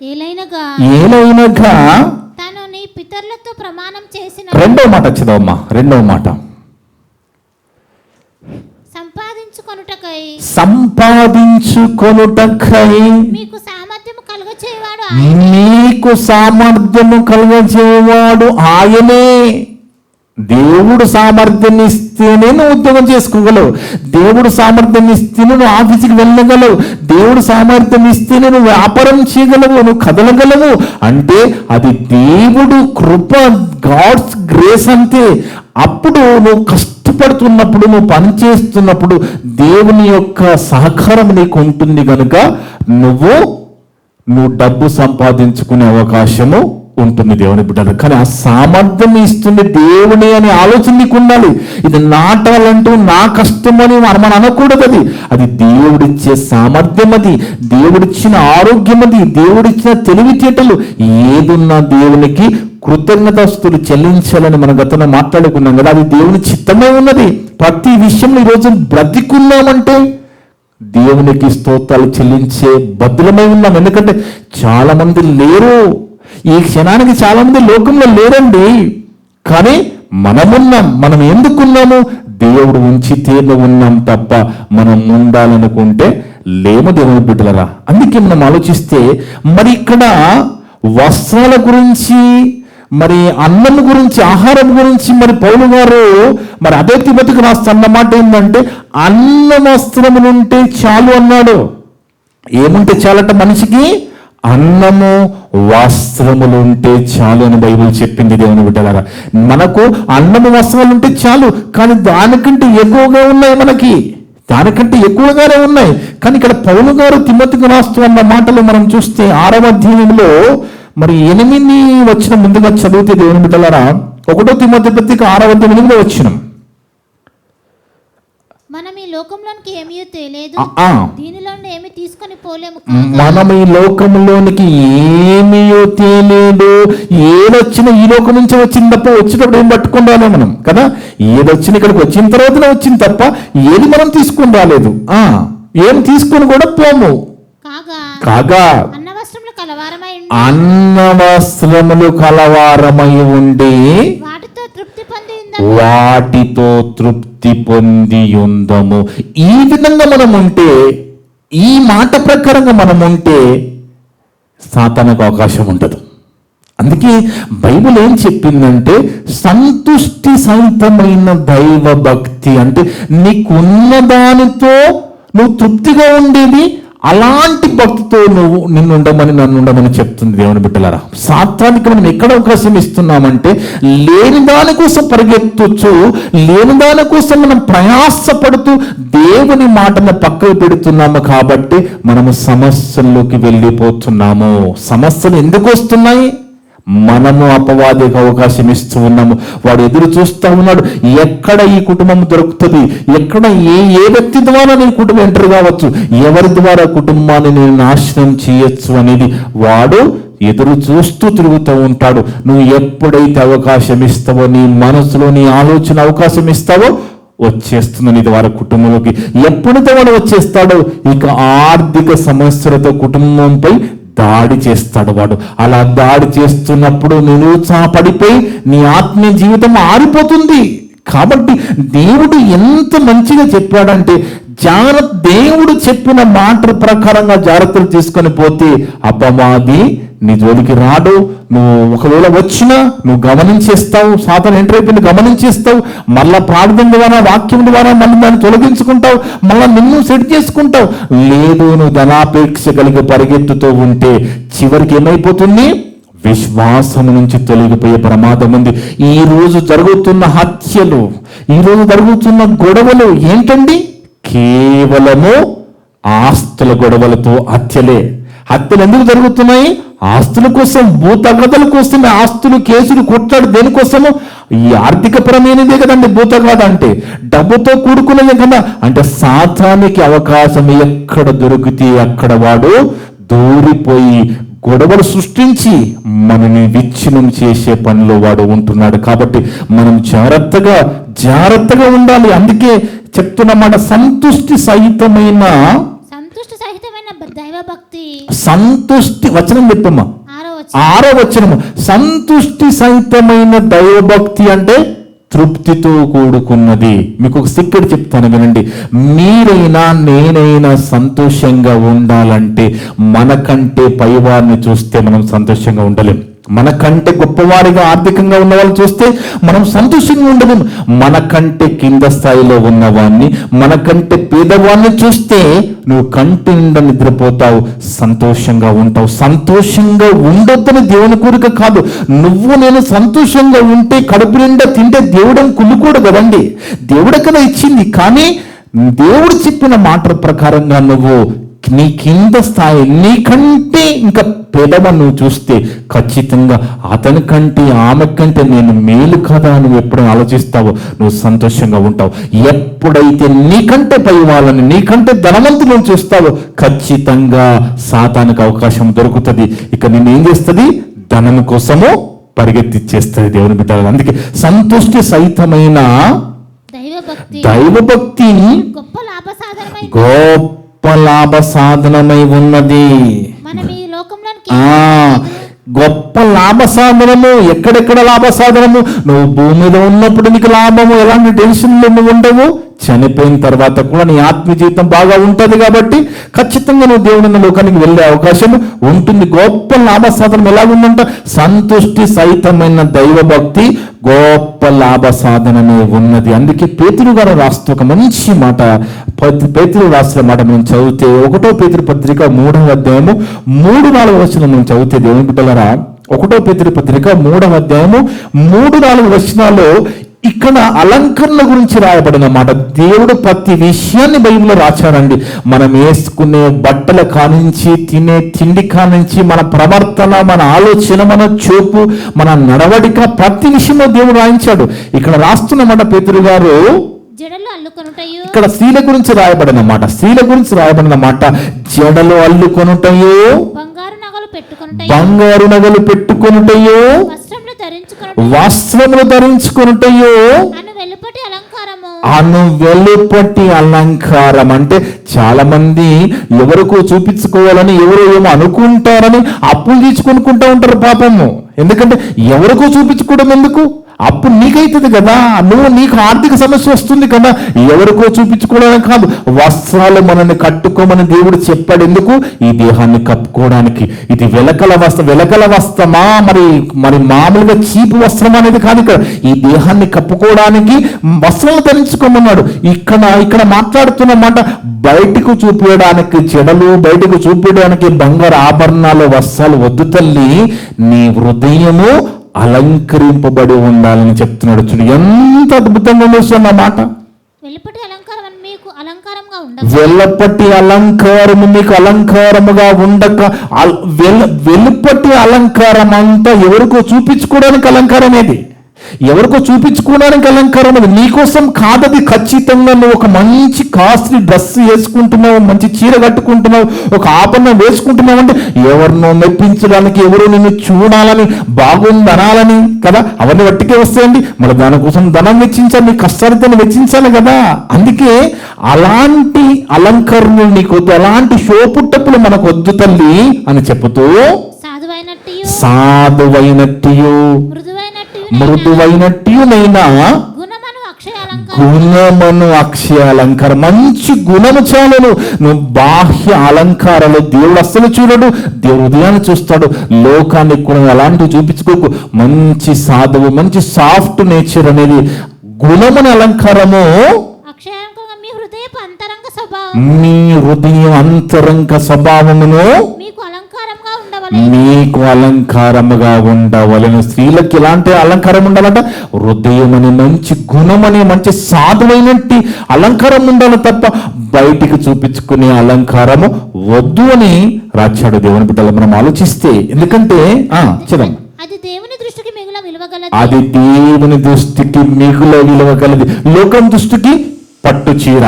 ఏలైనగా తాను నీ పితరులతో ప్రమాణం చేసిన. రెండో మాట చదవమ్మా, రెండో మాట. సంపాదించుకొనుటకై మీకు సామర్థ్యము కలుగజేయవాడు ఆయనే. దేవుడు సామర్థ్యం ఇస్తేనే నువ్వు ఉద్యోగం చేసుకోగలవు. దేవుడు సామర్థ్యం ఇస్తేనే నువ్వు ఆఫీస్కి వెళ్ళగలవు. దేవుడు సామర్థ్యం ఇస్తేనే నువ్వు వ్యాపారం చేయగలవు, నువ్వు కదలగలవు. అంటే అది దేవుడు కృప, గాడ్స్ గ్రేస్ అంతే. అప్పుడు నువ్వు కష్టపడుతున్నప్పుడు, నువ్వు పని చేస్తున్నప్పుడు దేవుని యొక్క సహకారం నీకు ఉంటుంది కనుక నువ్వు డబ్బు సంపాదించుకునే అవకాశము ఉంటుంది దేవుని బిడ్డలు. కానీ ఆ సామర్థ్యం ఇస్తుంది దేవుని అనే ఆలోచన నీకు ఉండాలి. ఇది నాటాలంటూ నా కష్టమని మనం అనకూడదు. అది దేవుడిచ్చే సామర్థ్యం, అది దేవుడిచ్చిన ఆరోగ్యం, అది దేవుడిచ్చిన తెలివితేటలు. ఏదున్నా దేవునికి కృతజ్ఞతాస్తులు చెల్లించాలని మనం గతంలో మాట్లాడుకున్నాం కదా. అది దేవుని చిత్తమే ఉన్నది. ప్రతి విషయంలో ఈరోజు బ్రతికున్నామంటే దేవునికి స్తోత్రాలు చెల్లించే భద్రమై ఉన్నాం. ఎందుకంటే చాలా మంది లేరు, ఈ క్షణానికి చాలా మంది లోకంలో లేరండి. కానీ మనమున్నాం. మనం ఎందుకున్నాము? దేవుడు ఉంచితే ఉన్నాం తప్ప మనం ఉండాలనుకుంటే లేము దేవుని బిడ్డలరా. అందుకే మనం ఆలోచిస్తే మరి ఇక్కడ వస్త్రాల గురించి, మరి అన్నం గురించి, ఆహారం గురించి మరి పౌలు గారు మరి అదే తిమోతికి రాస్తున్న మాట ఏంటంటే అన్న వస్త్రములుంటే చాలు అన్నాడు. ఏముంటే చాలట మనిషికి? అన్నము వస్త్రములు ఉంటే చాలు అని బైబిల్ చెప్పింది దేవుని బిడ్డలారా. మనకు అన్నము వస్త్రాలు ఉంటే చాలు, కానీ దానికంటే ఎక్కువగా ఉన్నాయి, దానికంటే ఎక్కువగానే ఉన్నాయి. కానీ ఇక్కడ పౌలు గారు తిమోతికి రాస్తున్న మాటలు మనం చూస్తే 6వ అధ్యాయంలో మరి 8 వచనం ముందుగా చదివితే దేవుని బిడ్డలారా, 1 తిమోతి పత్రిక 6వ అధ్యాయం 8వ వచనం. మనం ఈ లోకంలోనికి ఏమీ తేలేదు, దీనిలో ఏమీ తీసుకొని పోలేము. మనం ఈ లోకంలోనికి ఏమీ తేలేదు. ఏదొచ్చినా ఈ లోకం నుంచి వచ్చింది తప్ప వచ్చేటప్పుడు ఏం పట్టుకుని రాలే మనం కదా. ఏదొచ్చినా ఇక్కడికి వచ్చిన తర్వాతనే వచ్చింది తప్ప ఏది మనం తీసుకుని రాలేదు. ఏం తీసుకొని కూడా పోము. కాగా అన్న వస్త్రములు కలవారమై ఉండి వాటితో తృప్తి పొంది ఉందము. ఈ విధంగా మనం ఉంటే, ఈ మాట ప్రకారంగా మనం ఉంటే సాతానుకు అవకాశం ఉండదు. అందుకే బైబిల్ ఏం చెప్పిందంటే సంతుష్టి సహితమైన దైవ భక్తి అంటే నీకున్న దానితో నువ్వు తృప్తిగా ఉండేది. అలాంటి భక్తితో నిన్ను ఉండమని, నన్ను ఉండమని చెప్తుంది దేవుని బిడ్డలారా. సాత్వానికి మనం ఎక్కడ అవకాశం ఇస్తున్నామంటే లేని దానికోసం పరిగెత్తొచ్చు, లేని దానికోసం మనం ప్రయాసపడుతూ దేవుని మాటను పక్కకు పెడుతున్నాము. కాబట్టి మనము సమస్యల్లోకి వెళ్ళిపోతున్నాము. సమస్యలు ఎందుకు వస్తున్నాయి? మనము అపవాదికి అవకాశం ఇస్తూ ఉన్నాము. వాడు ఎదురు చూస్తూ ఉన్నాడు, ఎక్కడ ఈ కుటుంబం దొరుకుతుంది, ఎక్కడ ఏ వ్యక్తి ద్వారా నీ కుటుంబం ఎంటర్ కావచ్చు, ఎవరి ద్వారా కుటుంబాన్ని నేను నాశనం చేయొచ్చు అనేది వాడు ఎదురు చూస్తూ తిరుగుతూ ఉంటాడు. నువ్వు ఎప్పుడైతే అవకాశం ఇస్తావో, నీ మనసులో నీ ఆలోచన అవకాశం ఇస్తావో వచ్చేస్తుంది నీ ద్వారా కుటుంబంలోకి. ఎప్పుడైతే వాడు వచ్చేస్తాడో ఇక ఆర్థిక సమస్యలతో కుటుంబంపై దాడి చేస్తాడు వాడు. అలా దాడి చేస్తున్నప్పుడు నిరుత్సాహపడిపోయి నీ ఆత్మీయ జీవితం ఆరిపోతుంది. కాబట్టి దేవుడు ఎంత మంచిగా చెప్పాడంటే దేవుడు చెప్పిన మాట ప్రకారంగా జాగ్రత్తలు తీసుకొని పోతే అపవాది నీ జోలికి రాడు. నువ్వు ఒకవేళ వచ్చినా నువ్వు గమనించేస్తావు, సాతాను ఎంటర్ అయిపోయింది గమనించేస్తావు, మళ్ళా ప్రార్థన ద్వారా, వాక్యం ద్వారా మళ్ళీ దాన్ని తొలగించుకుంటావు, మళ్ళీ నిన్ను సెట్ చేసుకుంటావు. లేదు, నువ్వు ధనాపేక్ష కలిగి పరిగెత్తుతూ ఉంటే చివరికి ఏమైపోతుంది? విశ్వాసం నుంచి తొలగిపోయే ప్రమాదం ఉంది. ఈ రోజు జరుగుతున్న హత్యలు, ఈ రోజు జరుగుతున్న గొడవలు ఏంటండి? కేవలము ఆస్తుల గొడవలతో హత్యలే. హత్యలు ఎందుకు జరుగుతున్నాయి? ఆస్తుల కోసం, భూతగాథల కోసం. ఆస్తులు, కేసులు, కొట్లాడు దేనికోసము? ఈ ఆర్థికపరమైనదే కదండి భూతగాథ అంటే, డబ్బుతో కూడుకున్నదే కదా. అంటే సాతానికి అవకాశం ఎక్కడ దొరికితే అక్కడ వాడు దూరిపోయి గొడవలు సృష్టించి మనని విచ్ఛిన్నం చేసే పనిలో వాడు ఉంటున్నాడు. కాబట్టి మనం జాగ్రత్తగా ఉండాలి. అందుకే చెప్తున్నమాట సంతుష్టి సహితమైన దైవ భక్తి సంతుష్టి వచనం చెప్పమ్మా, 6వ వచనము. సంతుష్టి సహితమైన దైవభక్తి అంటే తృప్తితో కూడుకున్నది. మీకు ఒక సీక్రెట్ చెప్తాను వినండి. మీరైనా నేనైనా సంతోషంగా ఉండాలంటే మనకంటే పైవారిని చూస్తే మనం సంతోషంగా ఉండలేం. మనకంటే గొప్పవారిగా ఆర్థికంగా ఉన్న వాళ్ళు చూస్తే మనం సంతోషంగా ఉండలేము. మనకంటే కింద స్థాయిలో ఉన్నవాడిని, మనకంటే పేదవాడిని చూస్తే నువ్వు కంటి నిండా నిద్రపోతావు, సంతోషంగా ఉంటావు. సంతోషంగా ఉండొద్దని దేవుని కోరిక కాదు. నువ్వు నేను సంతోషంగా ఉంటే కడుపు నిండా తింటే దేవుడని కుళ్ళుకోడు కదండి. దేవుడు కదా ఇచ్చింది. కానీ దేవుడు చెప్పిన మాట ప్రకారంగా నువ్వు నీ కింద స్థాయి నీకంటే ఇంకా పేదవాడిని నువ్వు చూస్తే ఖచ్చితంగా అతని కంటే ఆమె కంటే నేను మేలు కదా నువ్వు ఎప్పుడైనా ఆలోచిస్తావో నువ్వు సంతోషంగా ఉంటావు. ఎప్పుడైతే నీకంటే పై వాళ్ళని నీకంటే ధనవంతులను చూస్తావో ఖచ్చితంగా సాతానికి అవకాశం దొరుకుతుంది. ఇక నేను ఏం చేస్తుంది? ధనం కోసము పరిగెత్తిచ్చేస్తుంది దేవుని బిడ్డలు. అందుకే సంతుష్టి సహితమైన దైవభక్తి గొప్ప లాభ సాధనమై ఉన్నది. గొప్ప లాభ సాధనము. ఎక్కడెక్కడ లాభ సాధనము? నువ్వు భూమి మీద ఉన్నప్పుడు నీకు లాభము, ఎలాంటి టెన్షన్లు నువ్వు ఉండవు. చనిపోయిన తర్వాత కూడా నీ ఆత్మీయ జీవితం బాగా ఉంటుంది కాబట్టి ఖచ్చితంగా నువ్వు దేవుని లోకానికి వెళ్ళే అవకాశం ఉంటుంది. గొప్ప లాభ సాధనం ఎలాగుందంట? సంతుష్టి సహితమైన దైవభక్తి గొప్ప లాభ సాధనమే ఉన్నది. అందుకే పేతురు గారు రాస్తూ ఒక మంచి మాట, పేతురు రాసిన మాట మనం చదివితే 1 పేతురు పత్రిక 3వ అధ్యాయము 3-4 వచనం మనం చదివితే దేవుని బిడ్డలారా, 1 పేతురు పత్రిక 3వ అధ్యాయము 3-4 వచనాల్లో ఇక్కడ అలంకరణ గురించి రాయబడిన మాట. దేవుడు ప్రతి విషయాన్ని బైబిల్లో రాశాడండి. మనం వేసుకునే బట్టల కానించి, తినే తిండి కానించి, మన ప్రవర్తన, మన ఆలోచన, మన చూపు, మన నడవడిక, ప్రతి విషయంలో దేవుడు రాయించాడు. ఇక్కడ రాస్తున్నమాట పేతురు గారు ఇక్కడ స్త్రీల గురించి రాయబడిన మాట. స్త్రీల గురించి రాయబడిన మాట. జడలు అల్లుకొనుటయో, బంగారు నగలు పెట్టుకొనుటయో, వస్త్రములు ధరించుకొనుటయో, అను వెలుపటి అలంకారం. అంటే చాలా మంది ఎవరికో చూపించుకోవాలని, ఎవరో ఏమో అనుకుంటారని అప్పులు తీసుకొనుకుంటా ఉంటారు పాపము. ఎందుకంటే ఎవరికో చూపించుకోవడం ఎందుకు? అప్పుడు నీకైతుంది కదా, నీకు ఆర్థిక సమస్య వస్తుంది కదా. ఎవరికో చూపించుకోవడానికి కాదు, వస్త్రాలు మనల్ని కట్టుకోమని దేవుడు చెప్పాడు. ఎందుకు? ఈ దేహాన్ని కప్పుకోవడానికి. ఇది వెలకల వస్త్రమా, మరి మామూలుగా చీపు వస్త్రం అనేది కాదు. ఇక్కడ ఈ దేహాన్ని కప్పుకోవడానికి వస్త్రాలు ధరించుకోమన్నాడు. ఇక్కడ మాట్లాడుతున్న మాట బయటకు చూపించడానికి జడలు, బయటకు చూపించడానికి బంగారు ఆభరణాలు, వస్త్రాలు వద్దు తల్లి. నీ హృదయము అలంకరింపబడి ఉండాలని చెప్తున్నాడు. చూడు ఎంత అద్భుతంగా వస్తున్న మాట. వెల్లపటి అలంకారము మీకు అలంకారముగా ఉండక, వెలుపటి అలంకారం అంతా ఎవరికో చూపించుకోవడానికి అలంకారం ఏది? ఎవరికో చూపించుకోవడానికి అలంకారం అది, నీకోసం కాదది. ఖచ్చితంగా నువ్వు ఒక మంచి కాస్ట్లీ డ్రెస్ వేసుకుంటున్నావు, మంచి చీర కట్టుకుంటున్నావు, ఒక ఆభరణం వేసుకుంటున్నావు అంటే ఎవరినో మెప్పించడానికి, ఎవరో నిన్ను చూడాలని, బాగుందనాలని కదా. అవన్నీ వట్టికే వస్తాయండి. మరి దానికోసం ధనం వెచ్చించాలి, నీ కష్టాన్ని వెచ్చించాలి కదా. అందుకే అలాంటి అలంకరణలు నీకు వద్దు, అలాంటి షోపుట్టప్పులు మనకు వద్దు తల్లి అని చెబుతూ, సాధువైనట్టు మృదువైనట్టునైనా గుణమను అక్షయ అలంకారం. మంచి గుణము చాలను. నువ్వు బాహ్య అలంకారాలు దేవుడు అస్సలు చూడడు. దేవుడు హృదయాన్ని చూస్తాడు. లోకానికి కూడా అలాంటివి చూపించుకోకు. మంచి సాధువు, మంచి సాఫ్ట్ నేచర్ అనేది గుణమని అలంకారము. మీ హృదయం అంతరంగ స్వభావమును మీకు అలంకారముగా ఉండవలను. స్త్రీలకు ఎలాంటి అలంకారం ఉండాలంట? హృదయం అని, మంచి గుణమని, మంచి సాధువైనట్టి అలంకారం ఉండాలి తప్ప బయటికి చూపించుకునే అలంకారము వద్దు అని రాశాడు దేవుని బిడ్డలు. మనం ఆలోచిస్తే, ఎందుకంటే చదవం, అది దేవుని దృష్టికి మిగుల విలువగలది. లోకం దృష్టికి పట్టు చీర,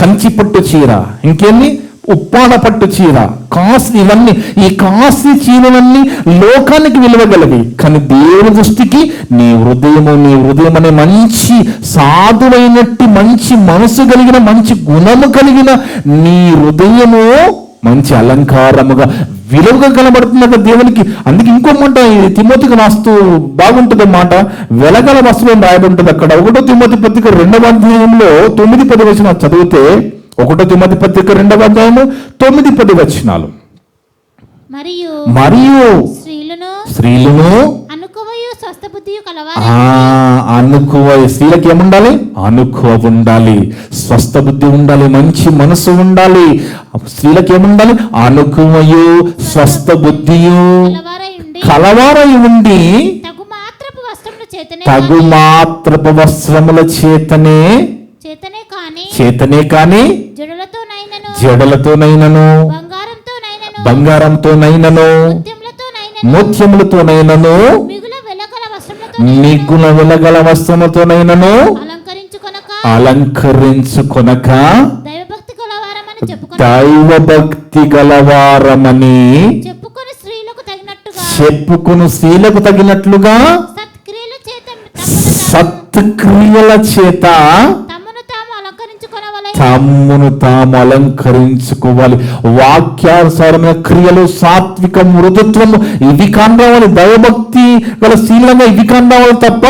కంచి పట్టు చీర, ఇంకేంది ఉప్పాడ పట్టు చీర, కాస్ట్లీ, ఇవన్నీ ఈ కాస్ట్లీ చీరలన్నీ లోకానికి విలువగలవి. కానీ దేవుని దృష్టికి నీ హృదయం అనే మంచి సాధువైనట్టు, మంచి మనసు కలిగిన, మంచి గుణము కలిగిన నీ హృదయము మంచి అలంకారముగా విలువగా కనబడుతున్నది దేవునికి. అందుకే ఇంకో మాట తిమోతికి రాస్తూ బాగుంటుంది మాట, వెలగల వస్త్రం రాయబడి అక్కడ 1 తిమోతి పత్రిక 2వ అధ్యాయంలో 9-10 వచనాలు చదివితే, 1 తిమోతి పత్రిక 2వ అధ్యాయము 9-10 వచనాలు. మరియు స్త్రీలను అనుకువయు స్వస్థ బుద్ధియు కలవారు. అనుకువ స్త్రీలకు ఏముండాలి? అనుకువ ఉండాలి, స్వస్థ బుద్ధి ఉండాలి, మంచి మనసు ఉండాలి. స్త్రీలకు ఏముండాలి? అనుకువయు స్వస్థ బుద్ధియు కలవారై ఉండి తగు మాత్రపు వస్త్రముల చేతనే కాని జడలతోనైనను బంగారంతోనైనను ముత్యములతోనైనను మిగుల వెలగల వస్త్రములతోనైనను అలంకరించుకొనక దైవభక్తి గలవారమని చెప్పుకుని స్త్రీలకు తగినట్లుగా సత్క్రియల చేత తమ్మును తాము అలంకరించుకోవాలి. వాక్యానుసారమైన క్రియలు, సాత్విక మృదుత్వము, ఇవి కావాలి. దైవభక్తి గల శీలంగా ఇవి కావాలి తప్ప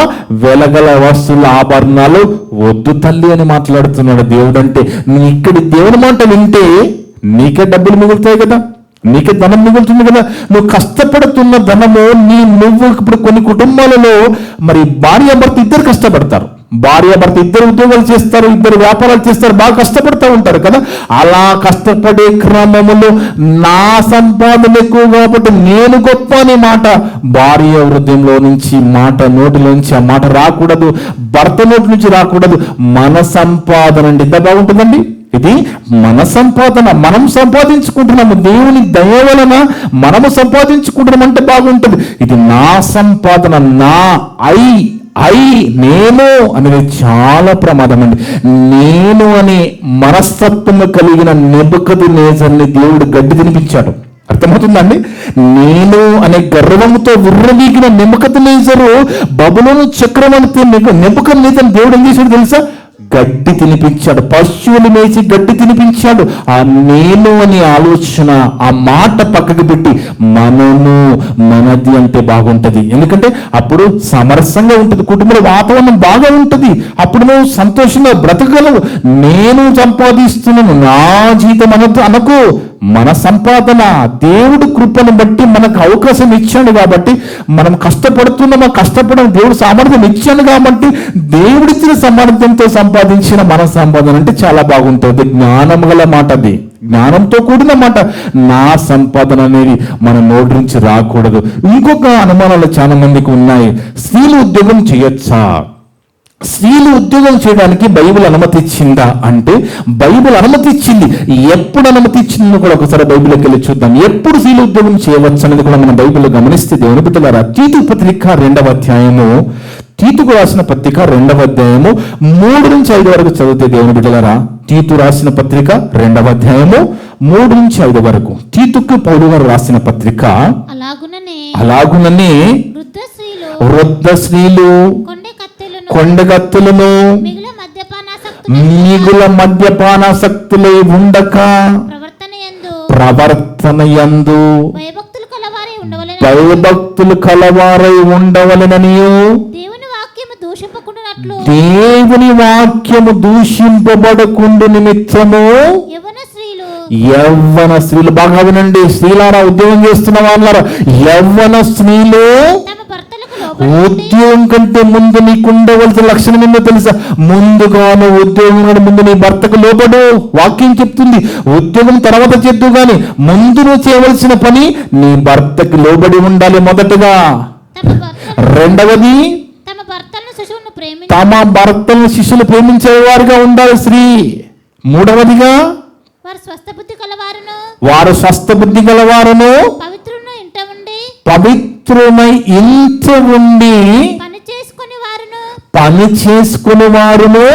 వెలగల వస్తువుల ఆభరణాలు వద్దు తల్లి అని మాట్లాడుతున్నాడు దేవుడు. అంటే నీ ఇక్కడి దేవుని మాట వింటే నీకే డబ్బులు మిగులుతాయి కదా, నీకే ధనం మిగులుతుంది కదా. నువ్వు కష్టపడుతున్న ధనము నువ్వు ఇప్పుడు కొన్ని కుటుంబాలలో మరి భార్య భర్త ఇద్దరు కష్టపడతారు, భార్య భర్త ఇద్దరు ఉద్యోగాలు చేస్తారు, ఇద్దరు వ్యాపారాలు చేస్తారు, బాగా కష్టపడుతూ ఉంటారు కదా. అలా కష్టపడే క్రమములో నా సంపాదన ఎక్కువ కాబట్టి నేను గొప్ప అనే మాట భార్య హృదయంలో నుంచి నోటిలో నుంచి ఆ మాట రాకూడదు, భర్త నోటి నుంచి రాకూడదు. మన సంపాదన అండి ఎంత బాగుంటుందండి. ఇది మన సంపాదన, మనం సంపాదించుకుంటున్నాము, దేవుని దయ వలన మనము సంపాదించుకుంటున్నాం అంటే బాగుంటుంది. ఇది నా సంపాదన, నా నేను అనేది చాలా ప్రమాదం అండి. నేను అనే మనస్తత్వము కలిగిన నెబుకద్నెజరుని దేవుడు గడ్డి తినిపించాడు. అర్థమవుతుందండి. నేను అనే గర్వంతో విర్రవీగిన నెబుకద్నెజరు బబులోను చక్రవర్తి నెబుకద్నెజరుని దేవుడు ఏం చేశాడు తెలుసా? గడ్డి తినిపించాడు, పశువులు మేసి గడ్డి తినిపించాడు. ఆ నేను అనే ఆలోచన, ఆ మాట పక్కకు పెట్టి మనది అంటే బాగుంటది. ఎందుకంటే అప్పుడు సమరసంగా ఉంటుంది, కుటుంబంలో వాతావరణం బాగా ఉంటుంది, అప్పుడు నువ్వు సంతోషంగా బ్రతకగలవు. నేను సంపాదిస్తున్నాను, నా జీతం అనకు. మన సంపాదన దేవుడు కృపను బట్టి మనకు అవకాశం ఇచ్చాడు కాబట్టి మనం కష్టపడుతున్నామా, కష్టపడడం దేవుడు సామర్థ్యం ఇచ్చాడు కాబట్టి దేవుడిచ్చిన సామర్థ్యంతో సంపాదించిన మన సంపాదన అంటే చాలా బాగుంటుంది. జ్ఞానం గల మాట, అది జ్ఞానంతో కూడిన మాట. నా సంపాదన అనేది మన నోటి నుంచి రాకూడదు. ఇంకొక అనుమానాలు చాలా మందికి ఉన్నాయి. స్త్రీలు ఉద్యోగం చేయొచ్చా? స్త్రీలు ఉద్యోగం చేయడానికి బైబిల్ అనుమతిచ్చిందా అంటే బైబిల్ అనుమతిచ్చింది. ఎప్పుడు అనుమతిచ్చిందో కూడా ఒకసారి బైబిల్కి వెళ్ళి చూద్దాం. ఎప్పుడు స్త్రీలు ఉద్యోగం చేయవచ్చు అనేది కూడా మనం బైబిల్లో గమనిస్తే దేవుని బిడ్డలారా, తీతు పత్రిక 2వ అధ్యాయము, తీతుకు రాసిన పత్రిక 2వ అధ్యాయము 3-5 వరకు చదివితే దేవుని బిడ్డలారా, తీతు రాసిన పత్రిక 2వ అధ్యాయము 3-5 వరకు, తీతుకు పౌలు గారు రాసిన పత్రిక. అలాగుననే వృద్ధ స్త్రీలు కొండగత్తులను మిగుల మద్యపానాసక్తులై ఉండక ప్రవర్తన యందు భయభక్తులు కలవారై ఉండవలెననియు దేవుని వాక్యము దూషింపబడకుండు నిమిత్తము యవ్వన స్త్రీలు, బాగా వినండి స్త్రీలారా, ఉద్యోగం చేస్తున్న వాళ్ళారా, యవ్వన స్త్రీలు ఉద్యోగం కంటే ముందు నీకు ఉండవలసిన లక్షణం ఏంటో తెలుసా? ముందుగాను ఉద్యోగం ముందు నీ భర్తకు లోబడు. వాక్యం చెప్తుంది ఉద్యోగం తర్వాత చేద్దు గాని ముందు నువ్వు చేయవలసిన పని నీ భర్తకి లోబడి ఉండాలి మొదటగా. రెండవది తమ భర్తలను శిష్యులు ప్రేమించేవారుగా ఉండాలి స్త్రీ. మూడవదిగా వారు స్వస్థ బుద్ధి గలవారును పవిత్రుమై ఇంట ఉండి పని చేసుకుని వారును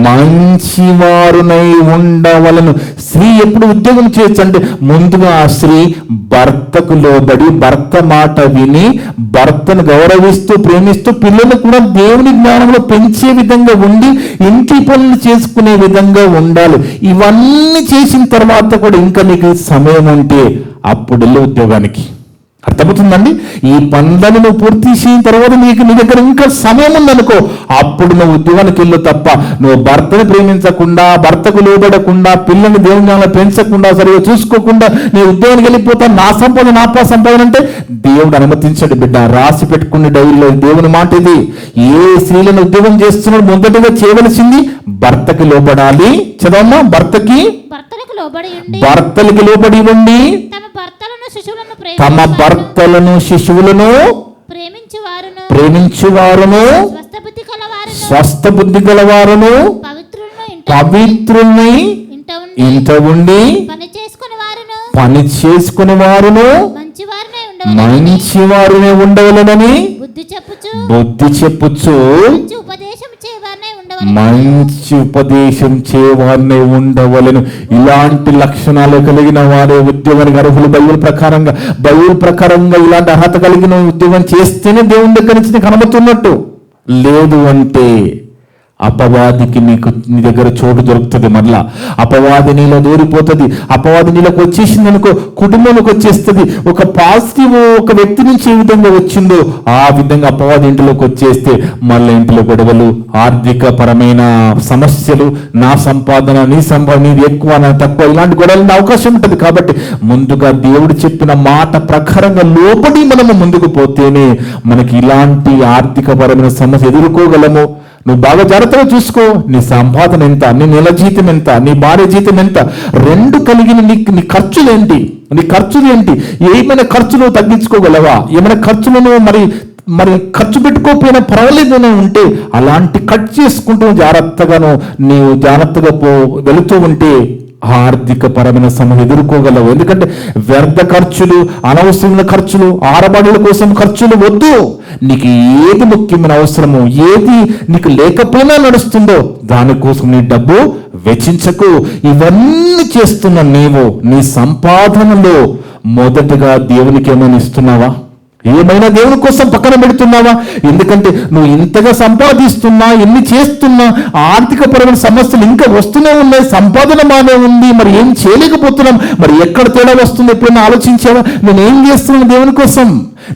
మంచివారునై ఉండవలను. స్త్రీ ఎప్పుడు ఉద్యోగం చేయొచ్చు అంటే ముందుగా ఆ స్త్రీ భర్తకు లోబడి భర్త మాట విని భర్తను గౌరవిస్తూ ప్రేమిస్తూ పిల్లలు కూడా దేవుని జ్ఞానంలో పెంచే విధంగా ఉండి ఇంటి పనులు చేసుకునే విధంగా ఉండాలి. ఇవన్నీ చేసిన తర్వాత కూడా ఇంకా నీకు సమయం ఉంటే అప్పుడు వెళ్ళి ఉద్యోగానికి. అర్థమవుతుందండి? ఈ పనులను నువ్వు పూర్తి చేసిన తర్వాత నీ దగ్గర ఇంకా సమయం ఉందనుకో, అప్పుడు నువ్వు ఉద్యోగానికి వెళ్ళు తప్ప నువ్వు భర్తను ప్రేమించకుండా భర్తకు లోబడకుండా పిల్లల్ని దేవుని పెంచకుండా సరిగా చూసుకోకుండా నీ ఉద్యోగానికి వెళ్ళిపోతా నా సంపాదన అంటే దేవుడు అనుమతించడు బిడ్డ. రాసి పెట్టుకునే డైరీలో దేవుని మాట ఇది. ఏ స్త్రీలను ఉద్యోగం చేస్తున్నాడు మొదటిగా చేయవలసింది భర్తకి లోబడాలి. చదవమ్మా, భర్తలకి లోబడి ఉండి తమ భర్తలను శిశువులను ప్రేమించువారును స్వస్థ బుద్ధి గలవారును పవిత్రుల్ని ఇంట ఉండి పని చేసుకుని వారును మంచివారునే ఉండవలెనని బుద్ధి చెప్పుచు మంచి ఉపదేశం చేయవారినే ఉండవలను. ఇలాంటి లక్షణాలు కలిగిన వారే ఉద్యోగానికి అర్హులు. బైబిల్ ప్రకారంగా ఇలాంటి అర్హత కలిగిన ఉద్యోగం చేస్తేనే దేవుని దగ్గర నుంచి నీకు అనుమతున్నట్టు. లేదు అంటే అపవాదికి నీ దగ్గర చోటు దొరుకుతుంది. మళ్ళా అపవాది నీలో దూరిపోతుంది. అపవాది నీలోకి వచ్చేసింది అనుకో, కుటుంబంలోకి వచ్చేస్తుంది. ఒక పాజిటివ్ ఒక వ్యక్తి నుంచి ఏ విధంగా వచ్చిందో ఆ విధంగా అపవాది ఇంటిలోకి వచ్చేస్తే మళ్ళీ ఇంట్లో గొడవలు, ఆర్థిక పరమైన సమస్యలు, నా సంపాదన నీ నీది ఎక్కువ నా తక్కువ, ఇలాంటి గొడవలు అవకాశం ఉంటుంది. కాబట్టి ముందుగా దేవుడు చెప్పిన మాట ప్రకారంగా లోపడి మనము ముందుకు పోతేనే మనకి ఇలాంటి ఆర్థిక పరమైన సమస్య ఎదుర్కోగలము. నువ్వు బాగా జాగ్రత్తగా చూసుకో. నీ సంపాదన ఎంత, నీ నెల జీతం ఎంత, నీ భార్య జీతం ఎంత, రెండు కలిగిన నీ ఖర్చులేంటి, ఏమైనా ఖర్చులు తగ్గించుకోగలవా? ఏమైనా ఖర్చులను మరి ఖర్చు పెట్టుకోకపోయినా పర్వాలేదని ఉంటే అలాంటి కట్ చేసుకుంటూ నీవు జాగ్రత్తగా వెళుతూ ఉంటే ఆర్థిక పరమైన సమస్య ఎదుర్కోగలవు. ఎందుకంటే వ్యర్థ ఖర్చులు, అనవసరమైన ఖర్చులు, ఆరబడుల కోసం ఖర్చులు వద్దు. నీకు ఏది ముఖ్యమైన అవసరమో, ఏది నీకు లేకపోయినా నడుస్తుందో దానికోసం నీ డబ్బు వెచ్చించకు. ఇవన్నీ చేస్తున్న నీవు నీ సంపాదనలో మొదటగా దేవునికి ఏమైనా ఇస్తున్నావా? ఏమైనా దేవుని కోసం పక్కన పెడుతున్నావా? ఎందుకంటే నువ్వు ఇంతగా సంపాదిస్తున్నా, ఎన్ని చేస్తున్నా ఆర్థిక పరమైన సమస్యలు ఇంకా వస్తూనే ఉన్నాయి. సంపాదన బాగానే ఉంది, మరి ఏం చేయలేకపోతున్నాం. మరి ఎక్కడ తేడా వస్తుంది? ఎప్పుడైనా ఆలోచించావా? నేను ఏం చేస్తున్నాను దేవుని కోసం?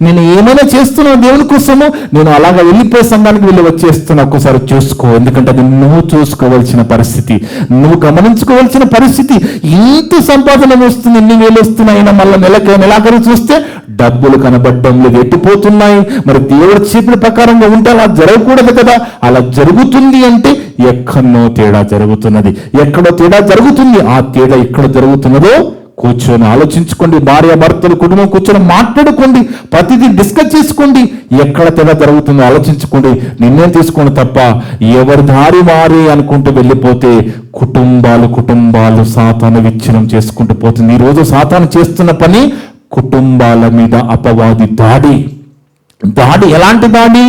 నేను ఏమైనా చేస్తున్నాను దేవుని కోసము? నేను అలాగా వెళ్ళిపోయే సంఘానికి వెళ్ళి వచ్చేస్తున్నా. ఒక్కసారి చూసుకో. ఎందుకంటే అది నువ్వు చూసుకోవాల్సిన పరిస్థితి, నువ్వు గమనించుకోవాల్సిన పరిస్థితి. ఇంత సంపాదన వస్తుంది, ఎన్ని వేలు వస్తున్నాయినా మళ్ళీ నెలాఖరు చూస్తే డబ్బులు కనబడడం లేదు, ఎట్టిపోతున్నాయి. మరి దేవుడు చెప్పిన ప్రకారంగా ఉంటే అలా జరగకూడదు కదా. అలా జరుగుతుంది అంటే ఎక్కడో తేడా జరుగుతున్నది. ఎక్కడో తేడా జరుగుతుంది. ఆ తేడా ఎక్కడ జరుగుతున్నదో కూర్చొని ఆలోచించుకోండి. భార్య భర్తలు కుటుంబం కూర్చొని మాట్లాడుకోండి. ప్రతిదీ డిస్కస్ చేసుకోండి. ఎక్కడ తేడా జరుగుతుందో ఆలోచించుకోండి. నిర్ణయం తీసుకోండి తప్ప ఎవరి దారి వారి అనుకుంటూ వెళ్ళిపోతే కుటుంబాలు సాతాను విచ్ఛిన్నం చేసుకుంటూ పోతుంది. ఈరోజు సాతాను చేస్తున్న పని కుటుంబాల మీద అపవాది దాడి. ఎలాంటి దాడి?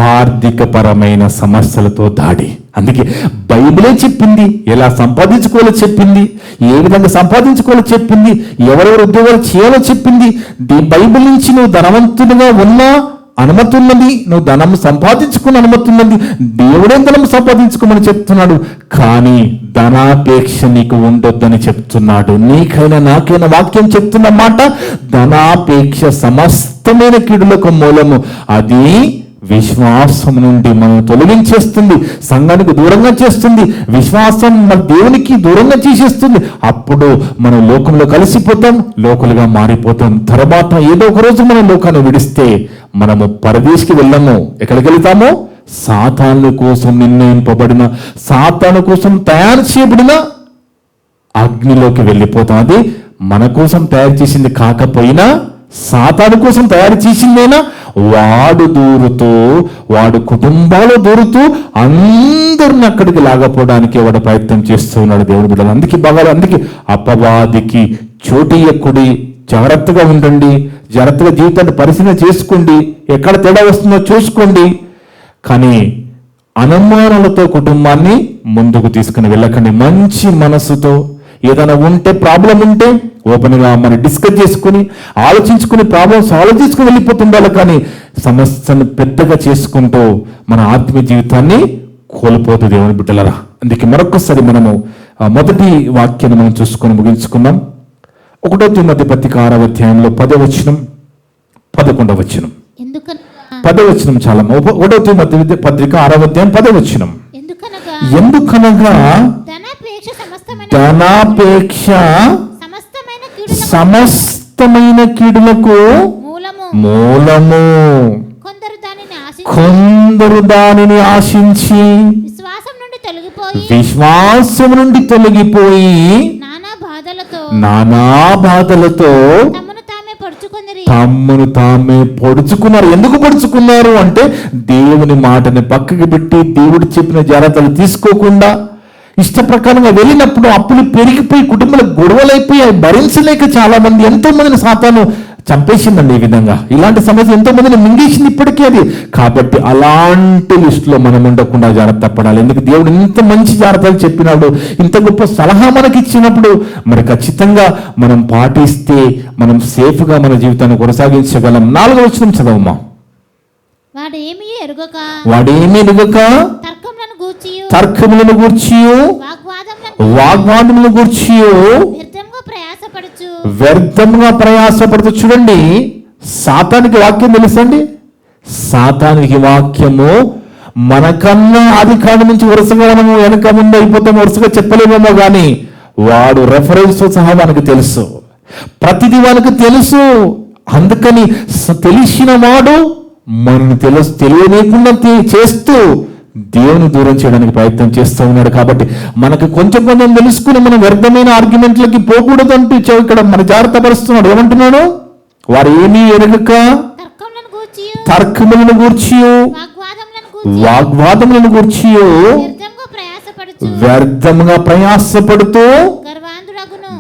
ఆర్థిక పరమైన సమస్యలతో దాడి. అందుకే బైబిలే చెప్పింది ఎలా సంపాదించుకోవాలో చెప్పింది, ఏ విధంగా సంపాదించుకోవాలో చెప్పింది, ఎవరెవరు ఉద్యోగాలు చేయాలో చెప్పింది. బైబిల్ నుంచి నువ్వు ధనవంతుడిగా ఉన్నా అనుమతి ఉన్నది, నువ్వు ధనం సంపాదించుకున్న అనుమతి ఉన్నది. దేవుడే ధనం సంపాదించుకోమని చెప్తున్నాడు. కానీ ధనాపేక్ష నీకు ఉండొద్దని చెప్తున్నాడు. నీకైనా నాకైనా వాక్యం చెప్తున్న మాట, ధనాపేక్ష సమస్తమైన కీడులకు మూలము. అది విశ్వాసం నుండి మనం తొలగించేస్తుంది, సంఘానికి దూరంగా చేస్తుంది, విశ్వాసం మన దేవునికి దూరంగా చేసేస్తుంది. అప్పుడు మనం లోకంలో కలిసిపోతాం, లోకలుగా మారిపోతాం. తర్వాత ఏదో ఒక రోజు మనం లోకాన్ని విడిస్తే మనము పరదేశికి వెళ్ళము. ఎక్కడికి వెళ్తామో? సాతాను కోసం నిర్ణయింపబడిన, సాతాను కోసం తయారు చేయబడిన అగ్నిలోకి వెళ్ళిపోతాం. అది మన కోసం తయారు చేసింది కాకపోయినా సాతాను కోసం తయారు చేసిందేనా? వాడు కుటుంబాలు దూరుతూ అందరిని అక్కడికి లాగపోవడానికి వాడు ప్రయత్నం చేస్తూ ఉన్నాడు. దేవుడి బిడ్డలు అందుకే అపవాదికి చోటియకుడి. జాగ్రత్తగా ఉండండి, జాగ్రత్తగా జీవితాన్ని పరిశీలన చేసుకోండి, ఎక్కడ తేడా వస్తుందో చూసుకోండి. కానీ అనుమానాలతో కుటుంబాన్ని ముందుకు తీసుకుని వెళ్ళకండి. మంచి మనసుతో ఏదైనా ఉంటే, ప్రాబ్లం ఉంటే ఓపెన్గా మరి డిస్కస్ చేసుకుని ఆలోచించుకుని ప్రాబ్లం సాల్వ్ చేసుకుని వెళ్ళిపోతుండాలి. కానీ సమస్యను పెద్దగా చేసుకుంటూ మన ఆత్మీయ జీవితాన్ని కోల్పోతుంది దేవుని బిడ్డలరా. అందుకే మరొకసారి మనము మొదటి వాక్యాన్ని మనం చూసుకొని ముగించుకుందాం. 1 తిమోతి పత్రిక 6వ అధ్యాయంలో 10వ వచనం 11వ వచనం. ఎందుకనగా 10వ వచనం చాలా 1 తిమోతి పత్రిక 6వ అధ్యాయం 10వ వచనం. ఎందుకనగా ధనాపేక్ష ధనాపేక్ష సమస్తమైన కీడులకు మూలము. కొందరు దానిని ఆశించి విశ్వాసం నుండి తొలగిపోయి నానా బాధలతో తమ్మును తామే పొడుచుకున్నారు. ఎందుకు పొడుచుకున్నారు అంటే దేవుని మాటని పక్కకి పెట్టి దేవుడు చెప్పిన జాగ్రత్తలు తీసుకోకుండా ఇష్ట ప్రకారంగా వెళ్ళినప్పుడు అప్పులు పెరిగిపోయి కుటుంబాలు గొడవలైపోయి అవి భరించలేక చాలా మంది ఎంతో మందిని సాతాను చంపేసిందండి. ఈ విధంగా ఇలాంటి సమస్య ఎంతో మందిని మింగేసింది ఇప్పటికీ అది. కాబట్టి అలాంటి లిస్టులో మనం ఉండకుండా జాగ్రత్త పడాలి. ఎందుకు దేవుడు ఇంత మంచి జాగ్రత్తలు చెప్పినాడు, ఇంత గొప్ప సలహా మనకి ఇచ్చినప్పుడు మరి ఖచ్చితంగా మనం పాటిస్తే మనం సేఫ్గా మన జీవితాన్ని కొనసాగించగలం. 4వ వచనం చదవమ్మా. వాడేమీ ఎరుగక తర్కములను గూర్చియు వాగ్వాదములను గూర్చియు వ్యర్థంగా ప్రయాసపడుతూ. చూడండి, సాతానికి వాక్యం తెలుసండి. సాతానికి వాక్యము మనకన్నా ఆది కాలం నుంచి వరుసగా మనము వెనక ముందు అయిపోతాం, వరుసగా చెప్పలేమేమో కానీ వాడు రెఫరెన్స్ సహా మనకు తెలుసు, ప్రతిదీ మనకు తెలుసు. అందుకని తెలిసిన వాడు మనకు తెలియలేకుండా చేస్తూ దేవుని దూరం చేయడానికి ప్రయత్నం చేస్తూ ఉన్నాడు. కాబట్టి మనకు కొంచెం కొంచెం తెలుసుకుని మనం వ్యర్థమైన ఆర్గ్యుమెంట్లకి పోకూడదు అంటూ ఇక్కడ మన జాగ్రత్త పరుస్తున్నాడు. ఏమంటున్నాడు? వారు ఏమీ ఎరగక తర్కములను గూర్చి వాగ్వాదములను గూర్చి వ్యర్థంగా ప్రయాసపడుతూ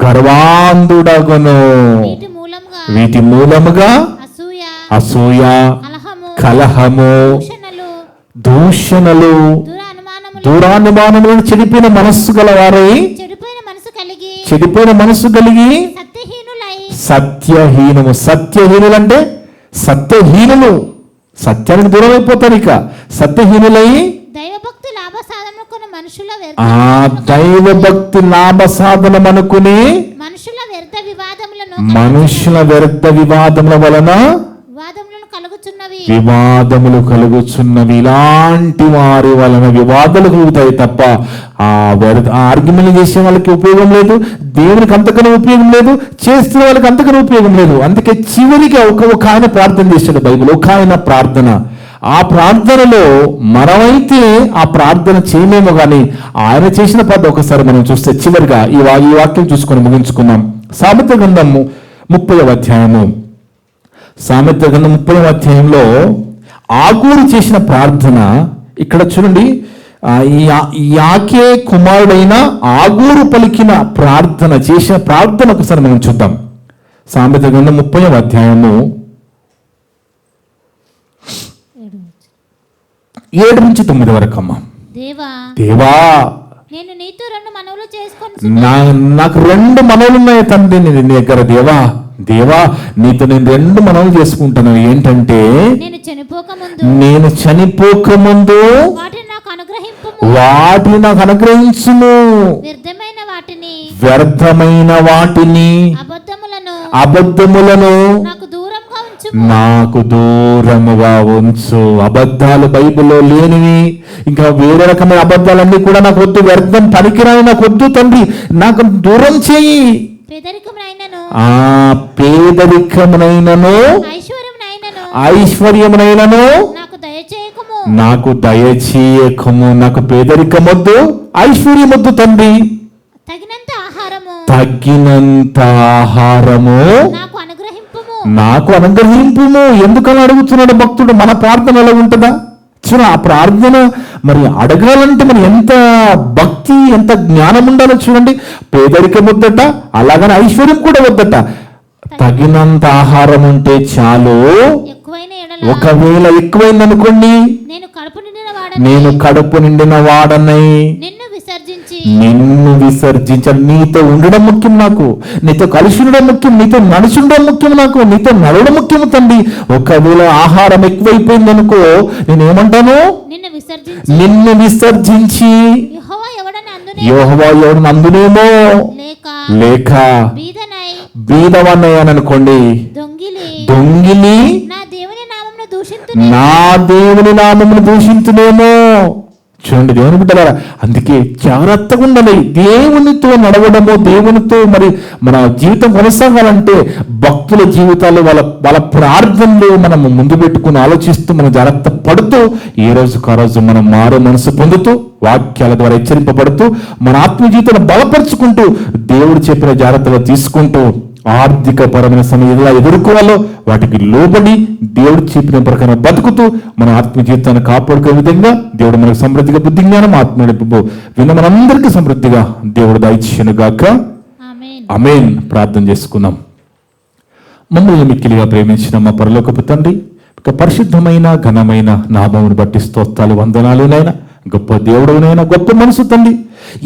గర్వాంధుడగును. వీటి మూలముగా అసూయ, కలహము, దూషణలు, దూరానుమానములను చెడిపోయిన మనస్సు గలవారై చెడిపోయిన మనస్సు కలిగి సత్యహీనము. సత్యహీనులు అంటే సత్యహీనులు, సత్యానికి దూరం అయిపోతారు. ఇక సత్యహీనులై దైవభక్తి లాభ సాధనం అనుకుని మనుషుల వ్యర్థ వివాదముల వలన వివాదములు కలుగుచున్నవి. ఇలాంటి వారి వలన వివాదాలు కలుగుతాయి తప్ప ఆర్గ్యుమెంట్ చేసే వాళ్ళకి ఉపయోగం లేదు, దేవునికి అంతకన్నా ఉపయోగం లేదు, చేస్తున్న వాళ్ళకి అంతకన్నా ఉపయోగం లేదు. అందుకే చివరికి ఒక ఆయన ప్రార్థన చేశాడు బైబిల్. ఒక ఆయన ప్రార్థన, ఆ ప్రార్థనలో మనమైతే ఆ ప్రార్థన చేయలేమో కానీ ఆయన చేసిన ప్రార్థన ఒకసారి మనం చూస్తే చివరిగా ఈ వాక్యం చూసుకొని ముగించుకున్నాం. సామెత గ్రంథము 30వ అధ్యాయము. సామెత గ్రంథం 30వ అధ్యాయంలో ఆగూరు చేసిన ప్రార్థన ఇక్కడ చూడండి. యాకే కుమారుడైన ఆగూరు పలికిన ప్రార్థన, చేసిన ప్రార్థన ఒకసారి మనం చూద్దాం. సామెత గ్రంథం 30వ అధ్యాయము 7 నుంచి 9 వరకు అమ్మా. దేవా నేను నీతో 2 మనవులు చేసుకొని నాకు 2 మనవులు ఉన్నాయి తండ్రి నీ దగ్గర. దేవా నీతో నేను 2 మనవులు చేసుకుంటాను. ఏంటంటే నేను చనిపోకముందు వాటిని నాకు అనుగ్రహించును, వ్యర్థమైన వాటిని అబద్ధములను నాకు దూరముగా ఉంచు. అబద్ధాలు బైబిల్లో లేనివి, ఇంకా వేరే రకమైన అబద్ధాలన్నీ కూడా నాకు వద్దు, వ్యర్థం పనికిరాని నాకు వద్దు తండ్రి, నాకు దూరం చేయి. పేదరికమునైనను ఐశ్వర్యమునైనను నాకు దయచేయకము. నాకు పేదరికమొద్దు, ఐశ్వర్యమొద్దు తండ్రి, తగినంత ఆహారము నాకు అనుగ్రహింపుము. ఎందుకని అడుగుతున్నాడు భక్తుడు? మన ప్రార్థన ఎలా ఉంటుందా? చూడ, ఆ ప్రార్థన మరి అడగాలంటే మరి ఎంత భక్తి, ఎంత జ్ఞానం ఉండాలో చూడండి. పేదరికం వద్దట, అలాగని ఐశ్వర్యం కూడా వద్దట. తగినంత ఆహారం ఉంటే చాలు. ఒకవేళ ఎక్కువైంది అనుకోండి, వాడనై నేను కడుపు నిండిన వాడనై నిన్ను విసర్జించి నిన్ను విసర్జించాలి. నీతో ఉండడం ముఖ్యం నాకు, నీతో కలిసి ఉండడం ముఖ్యం, నీతో నడిచి ఉండడం ముఖ్యం నాకు, నీతో నడవడం ముఖ్యం తండ్రి. ఒకవేళ ఆహారం ఎక్కువైపోయింది అనుకో, నేనేమంటాను? నిన్ను విసర్జించి యెహోవా ఎవడని అందునేమో లేక బీదవన్నయ్య అని అనుకోండి, దొంగిలి నా దేవుని నామమును దూషించునేమో. చూడండి దేవుని బిడ్డలారా, అందుకే జాగ్రత్తగా ఉండాలి. దేవునితో నడవడము, దేవునితో మరి మన జీవితం కొనసాగాలంటే భక్తుల జీవితాలు వాళ్ళ ప్రార్థనలు మనం ముందు పెట్టుకుని ఆలోచిస్తూ మనం జాగ్రత్త పడుతూ ఏ రోజుకు ఆ రోజు మనం మారే మనసు పొందుతూ వాక్యాల ద్వారా హెచ్చరింపబడుతూ మన ఆత్మీయ జీవితాన్ని బలపరుచుకుంటూ దేవుడు చెప్పిన జాగ్రత్తలు తీసుకుంటూ ఆర్థిక పరమైన సమయం ఎలా ఎదుర్కోవాలో వాటికి లోబడి దేవుడు చెప్పిన ప్రకారం బతుకుతూ మన ఆత్మీయ జీవితాన్ని కాపాడుకునే విధంగా దేవుడు మనకు సమృద్ధిగా బుద్ధి జ్ఞానం ఆత్మ నడిపి విన్న మనందరికీ సమృద్ధిగా దేవుడు దయచేయును గాక. ఆమేన్. ప్రార్థన చేసుకుందాం. మమ్మల్ని మిక్కిలిగా ప్రేమించిన మా పరలోకపు తండ్రి, ఇక పరిశుద్ధమైన ఘనమైన నామమును బట్టి స్తోత్రాలు వందనాలునైనా. గొప్ప దేవుడవునైనా, గొప్ప మనసు తండ్రి,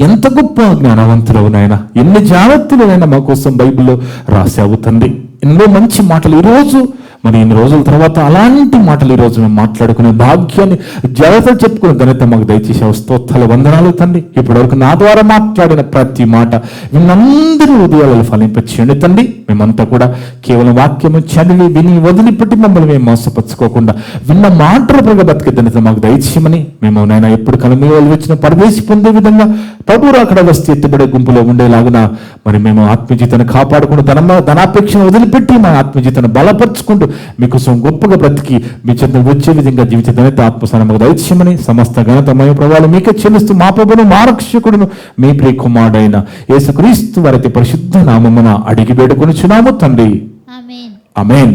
ఎంత గొప్ప జ్ఞానవంతులవునైనా, ఎన్ని జాగ్రత్తలైనా మా కోసం బైబిల్లో రాసావు తండ్రి. ఎన్నో మంచి మాటలు ఈరోజు మరి ఇన్ని రోజుల తర్వాత అలాంటి మాటలు ఈరోజు మేము మాట్లాడుకునే భాగ్యాన్ని జాగ్రత్తలు చెప్పుకునే ఘనత మాకు దయచేసావు. స్తోత్రాలు వందనాలు తండ్రి. ఇప్పటివరకు నా ద్వారా మాట్లాడిన ప్రతి మాట విన్నందరూ ఉదయాలలో ఫలింపచేయండి తండ్రి. మేమంతా కూడా కేవలం వాక్యము చదివి విని వదిలిపెట్టి మమ్మల్ని మేము మోసపరుచుకోకుండా విన్న మాటల ప్రగా బతికే ఘనత మాకు దయచేయమని మేము నాయన ఎప్పుడు కలమీలు వచ్చిన పరదేశి పొందే విధంగా ప్రభువు అక్కడ వస్తే ఎత్తుబడే గుంపులో ఉండేలాగున మరి మేము ఆత్మజీతాన్ని కాపాడుకుంటూ ధనాపేక్షను వదిలిపెట్టి మా ఆత్మజీతాన్ని బలపరుచుకుంటూ మీకోసం గొప్పగా బ్రతికి మీ చెంత వచ్చే విధంగా జీవిత ఘనత ఆత్మస్థానము దయచేయమని సమస్త ఘనత మహిమ ప్రభావాలు మీకే చెల్లిస్తూ మా ప్రభువును మా రక్షకుడును మీ ప్రియ కుమారుడైన యేసుక్రీస్తు వారి పరిశుద్ధ నామమున అడిగి వేడుకొనుచున్నాము తండ్రి. ఆమేన్.